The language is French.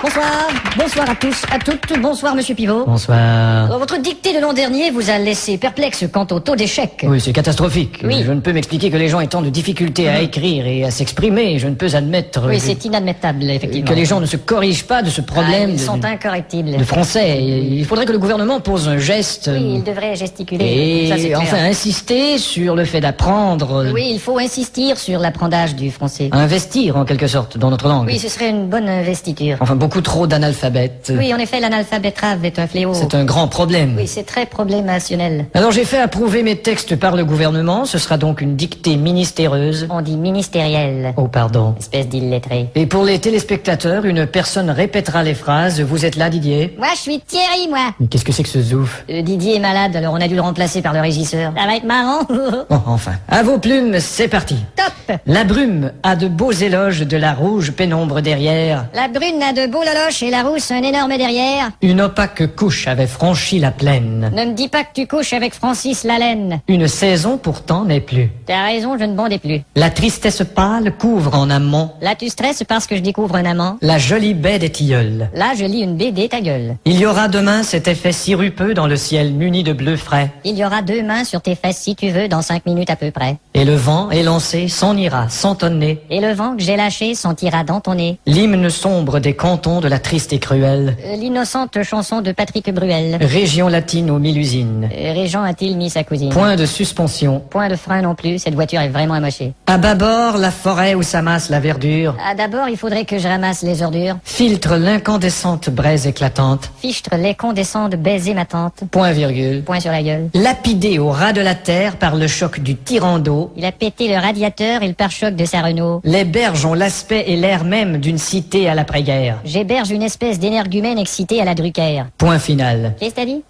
Bonsoir, bonsoir à tous, à toutes, bonsoir Monsieur Pivot. Bonsoir. Votre dictée de l'an dernier vous a laissé perplexe quant au taux d'échec. Oui, c'est catastrophique. Oui. Je ne peux m'expliquer que les gens aient tant de difficultés à écrire et à s'exprimer. Je ne peux admettre Oui, c'est inadmettable, effectivement. que les gens ne se corrigent pas de ce problème Ils de- sont incorrectibles. de français. Il faudrait que le gouvernement pose un geste Oui, il devrait gesticuler. Ça, c'est et clair. enfin insister sur le fait d'apprendre, Oui, il faut insister sur l'apprentissage du français. investir en quelque sorte dans notre langue. Oui, ce serait une bonne investiture. Enfin, beaucoup trop d'analphabètes. Oui, en effet, l'analphabétrave est un fléau. C'est un grand problème. Oui, c'est très problémationnel. Alors j'ai fait approuver mes textes par le gouvernement. Ce sera donc une dictée ministéreuse. On dit ministériel. Oh, pardon. Espèce d'illettré. Et pour les téléspectateurs, une personne répétera les phrases. Vous êtes là, Didier? Moi, je suis Thierry, moi. Mais qu'est-ce que c'est que ce zouf? Didier est malade, alors on a dû le remplacer par le régisseur. Ça va être marrant. Bon, enfin. À vos plumes, c'est parti. Top. La brume a de beaux éloges de la rouge pénombre derrière. La brune a de beaux loloches et la rousse un énorme derrière. Une opaque couche avait franchi la plaine. Ne me dis pas que tu couches avec Francis Lalaine. Une saison pourtant n'est plus. T'as raison, je ne bondais plus. La tristesse pâle couvre en amont Là, tu stresses parce que je découvre un amant. la jolie baie des tilleuls. Là, je lis une BD, ta gueule. Il y aura demain cet effet sirupeux dans le ciel muni de bleu frais. Il y aura 2 mains sur tes fesses si tu veux, dans 5 minutes à peu près. Et le vent élancé s'en ira sans tonner. Et le vent que j'ai lâché sentira dans ton nez. L'hymne sombre des cantons de la triste et cruelle L'innocente chanson de Patrick Bruel. région latine aux 1000 usines. Régent a-t-il mis sa cousine? Point de suspension. Point de frein non plus, cette voiture est vraiment amochée. À bâbord, la forêt où s'amasse la verdure Ah, d'abord, il faudrait que je ramasse les ordures. filtre l'incandescente braise éclatante. Fichtre les condescendent, baiser ma tante. Point virgule. Point sur la gueule. Lapidé au ras de la terre par le choc du tyran d'eau, Il a pété le radiateur et le pare-choc de sa Renault. les berges ont l'aspect et l'air même d'une cité à l'après-guerre. J'héberge une espèce d'énergumène excité à la Drucker. Point final. Qu'est-ce que t'as dit?